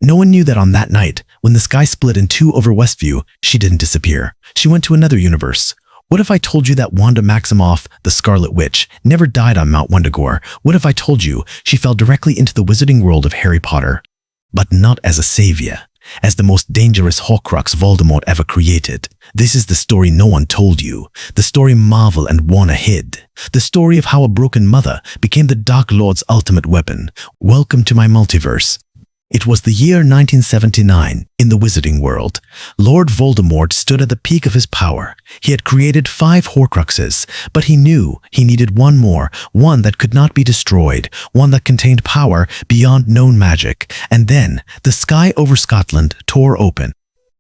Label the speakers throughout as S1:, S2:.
S1: No one knew that on that night, when the sky split in two over Westview, she didn't disappear. She went to another universe. What if I told you that Wanda Maximoff, the Scarlet Witch, never died on Mount Wundagore? What if I told you she fell directly into the wizarding world of Harry Potter? But not as a savior, as the most dangerous Horcrux Voldemort ever created. This is the story no one told you, the story Marvel and Warner hid, the story of how a broken mother became the Dark Lord's ultimate weapon. Welcome to my multiverse. It was the year 1979 in the wizarding world. Lord Voldemort stood at the peak of his power. He had created 5 Horcruxes, but he knew he needed one more, one that could not be destroyed, one that contained power beyond known magic. And then the sky over Scotland tore open.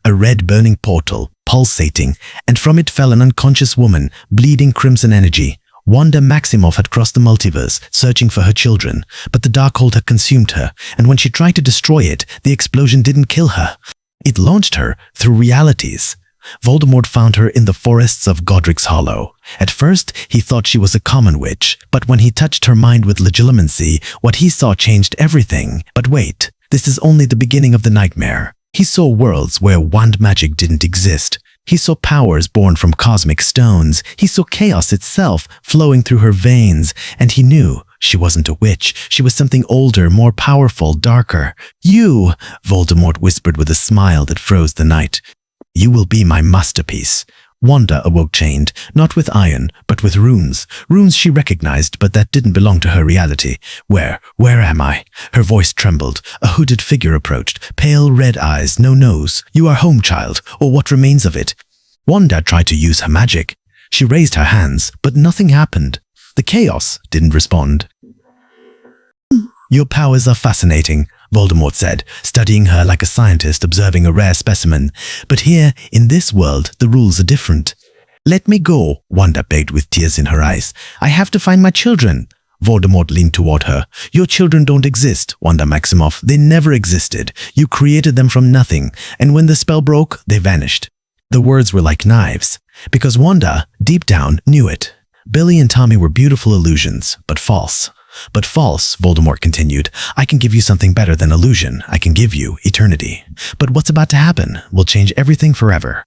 S1: A red burning portal, pulsating, and from it fell an unconscious woman, bleeding crimson energy. Wanda Maximoff had crossed the multiverse, searching for her children, but the Darkhold had consumed her, and when she tried to destroy it, the explosion didn't kill her. It launched her through realities. Voldemort found her in the forests of Godric's Hollow. At first, he thought she was a common witch, but when he touched her mind with legilimency, what he saw changed everything. But wait, this is only the beginning of the nightmare. He saw worlds where wand magic didn't exist. He saw powers born from cosmic stones. He saw chaos itself flowing through her veins, and he knew she wasn't a witch. She was something older, more powerful, darker. "You," Voldemort whispered with a smile that froze the night. "You will be my masterpiece." Wanda awoke chained, not with iron, but with runes. Runes she recognized, but that didn't belong to her reality. Where am I?" Her voice trembled. A hooded figure approached, pale red eyes, no nose. "You are home, child, or what remains of it." Wanda tried to use her magic. She raised her hands, but nothing happened. The chaos didn't respond. "Your powers are fascinating," Voldemort said, studying her like a scientist observing a rare specimen. "But here, in this world, the rules are different." "Let me go," Wanda begged with tears in her eyes. "I have to find my children." Voldemort leaned toward her. "Your children don't exist, Wanda Maximoff. They never existed. You created them from nothing, and when the spell broke, they vanished." The words were like knives, because Wanda, deep down, knew it. Billy and Tommy were beautiful illusions, but false. "But false," Voldemort continued. "I can give you something better than illusion. I can give you eternity. But what's about to happen will change everything forever."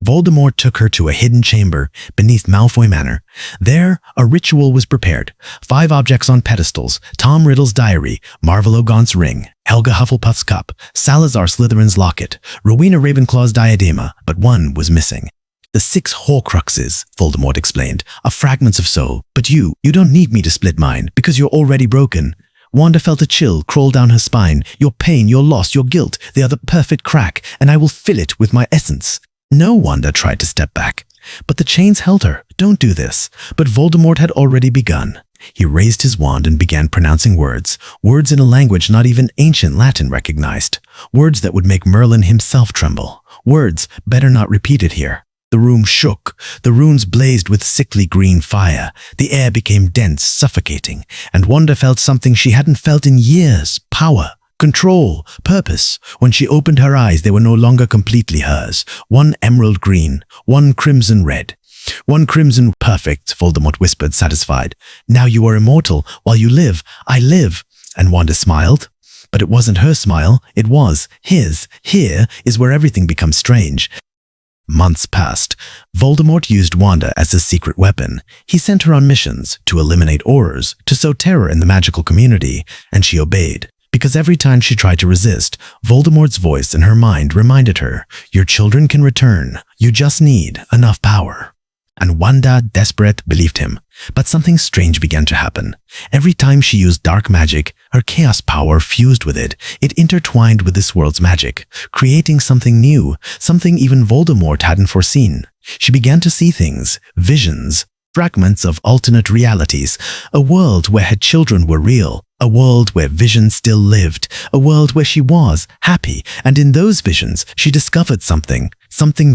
S1: Voldemort took her to a hidden chamber beneath Malfoy Manor. There, a ritual was prepared. 5 objects on pedestals: Tom Riddle's diary, Marvel O'Gaunt's ring, Helga Hufflepuff's cup, Salazar Slytherin's locket, Rowena Ravenclaw's diadema, but one was missing. "The 6 Horcruxes," Voldemort explained, "are fragments of soul. But you don't need me to split mine, because you're already broken." Wanda felt a chill crawl down her spine. "Your pain, your loss, your guilt, they are the perfect crack, and I will fill it with my essence." No, Wanda tried to step back, but the chains held her. "Don't do this." But Voldemort had already begun. He raised his wand and began pronouncing words in a language not even ancient Latin recognized, words that would make Merlin himself tremble, words better not repeated here. The room shook. The runes blazed with sickly green fire. The air became dense, suffocating, and Wanda felt something she hadn't felt in years: power, control, purpose. When she opened her eyes, they were no longer completely hers. One emerald green, one crimson red. "One crimson perfect," Voldemort whispered, satisfied. "Now you are immortal. While you live, I live." And Wanda smiled. But it wasn't her smile, it was his. Here is where everything becomes strange. Months passed. Voldemort used Wanda as his secret weapon. He sent her on missions to eliminate Aurors, to sow terror in the magical community, and she obeyed. Because every time she tried to resist, Voldemort's voice in her mind reminded her, "Your children can return. You just need enough power." And Wanda, desperate, believed him. But something strange began to happen. Every time she used dark magic, her chaos power fused with it. It intertwined with this world's magic, creating something new, something even Voldemort hadn't foreseen. She began to see things, visions, fragments of alternate realities, a world where her children were real, a world where vision still lived, a world where she was happy, and in those visions she discovered something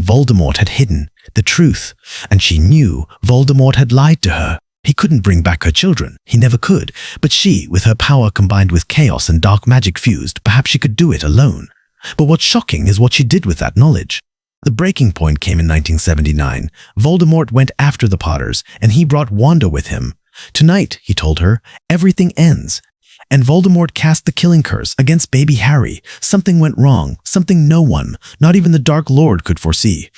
S1: Voldemort had hidden, the truth, and she knew Voldemort had lied to her. He couldn't bring back her children, he never could, but she, with her power combined with chaos and dark magic fused, perhaps she could do it alone. But what's shocking is what she did with that knowledge. The breaking point came in 1979. Voldemort went after the Potters, and he brought Wanda with him. "Tonight," he told her, "everything ends. and Voldemort cast the killing curse against baby Harry. Something went wrong, something no one, not even the Dark Lord, could foresee.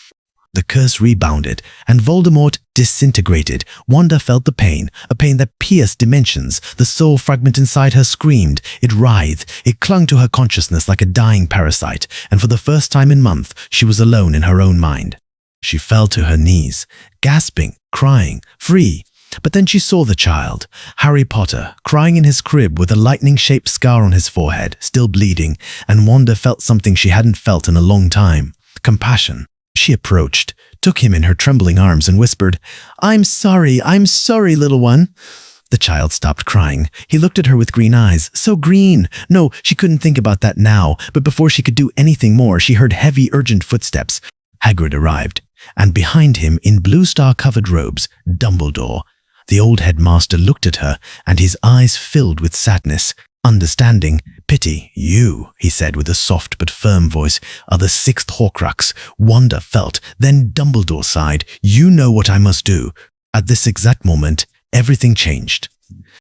S1: The curse rebounded, and Voldemort disintegrated. Wanda felt the pain, a pain that pierced dimensions. The soul fragment inside her screamed. It writhed. It clung to her consciousness like a dying parasite, and for the first time in months, she was alone in her own mind. She fell to her knees, gasping, crying, free. But then she saw the child, Harry Potter, crying in his crib with a lightning-shaped scar on his forehead, still bleeding, and Wanda felt something she hadn't felt in a long time: compassion. She approached, took him in her trembling arms and whispered, I'm sorry, little one." The child stopped crying. He looked at her with green eyes, so green. No, she couldn't think about that now, but before she could do anything more, she heard heavy, urgent footsteps. Hagrid arrived, and behind him, in blue star-covered robes, Dumbledore. The old headmaster looked at her, and his eyes filled with sadness. Understanding, pity. "You," he said with a soft but firm voice, "are the sixth Horcrux." Wanda felt, then Dumbledore sighed. "You know what I must do." At this exact moment, everything changed.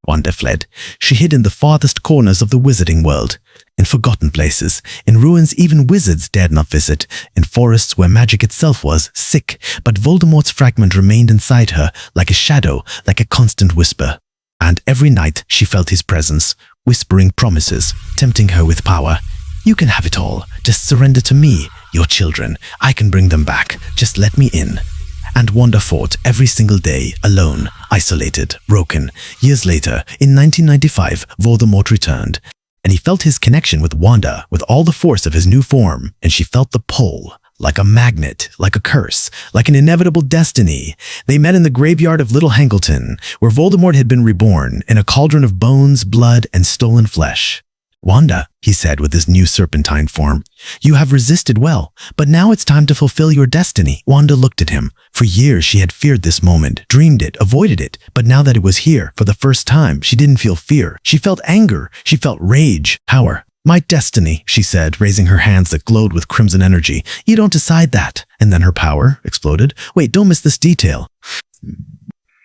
S1: Wanda fled. She hid in the farthest corners of the wizarding world, in forgotten places, in ruins even wizards dared not visit, in forests where magic itself was sick, but Voldemort's fragment remained inside her, like a shadow, like a constant whisper. And every night she felt his presence, whispering promises, tempting her with power. "You can have it all. Just surrender to me, your children. I can bring them back. Just let me in." And Wanda fought every single day, alone, isolated, broken. Years later, in 1995, Voldemort returned, and he felt his connection with Wanda, with all the force of his new form, and she felt the pull, like a magnet, like a curse, like an inevitable destiny. They met in the graveyard of Little Hangleton, where Voldemort had been reborn, in a cauldron of bones, blood, and stolen flesh. "Wanda," he said with his new serpentine form, "you have resisted well, but now it's time to fulfill your destiny." Wanda looked at him. For years she had feared this moment, dreamed it, avoided it, but now that it was here, for the first time, she didn't feel fear. She felt anger. She felt rage, power. "My destiny," she said, raising her hands that glowed with crimson energy. "You don't decide that." And then her power exploded. Wait, don't miss this detail.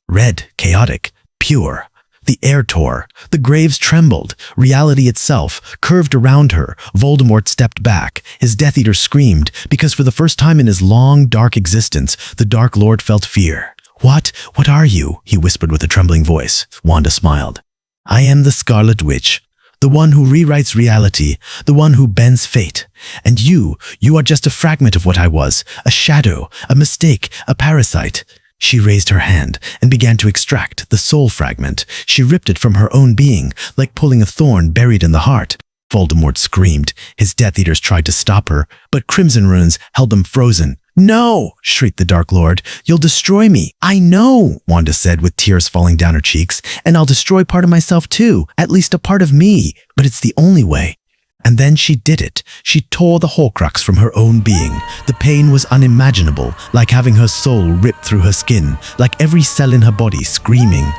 S1: Red, chaotic, pure. The air tore. The graves trembled. Reality itself curved around her. Voldemort stepped back. His Death Eater screamed, because for the first time in his long, dark existence, the Dark Lord felt fear. What are you?" he whispered with a trembling voice. Wanda smiled. "I am the Scarlet Witch. The one who rewrites reality, the one who bends fate. And you are just a fragment of what I was, a shadow, a mistake, a parasite." She raised her hand and began to extract the soul fragment. She ripped it from her own being, like pulling a thorn buried in the heart. Voldemort screamed. His Death Eaters tried to stop her, but crimson runes held them frozen. "No!" shrieked the Dark Lord. "You'll destroy me." "I know," Wanda said with tears falling down her cheeks. "And I'll destroy part of myself too, at least a part of me. But it's the only way." And then she did it. She tore the Horcrux from her own being. The pain was unimaginable, like having her soul ripped through her skin, like every cell in her body screaming.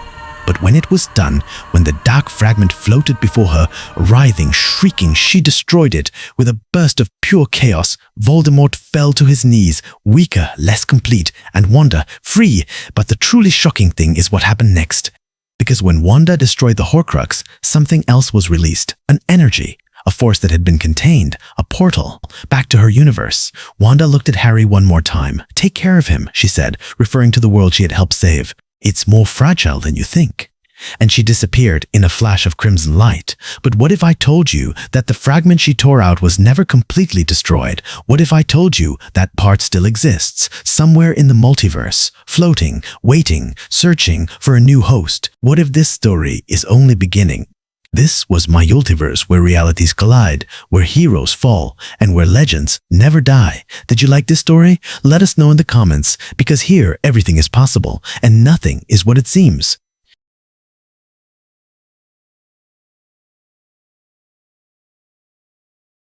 S1: But when it was done, when the dark fragment floated before her, writhing, shrieking, she destroyed it. With a burst of pure chaos, Voldemort fell to his knees, weaker, less complete, and Wanda free. But the truly shocking thing is what happened next. Because when Wanda destroyed the Horcrux, something else was released, an energy. A force that had been contained, a portal, back to her universe. Wanda looked at Harry one more time. "Take care of him," she said, referring to the world she had helped save. "It's more fragile than you think." And she disappeared in a flash of crimson light. But what if I told you that the fragment she tore out was never completely destroyed? What if I told you that part still exists, somewhere in the multiverse, floating, waiting, searching for a new host? What if this story is only beginning? This was my Multiverse, where realities collide, where heroes fall, and where legends never die. Did you like this story? Let us know in the comments, because here everything is possible, and nothing is what it seems.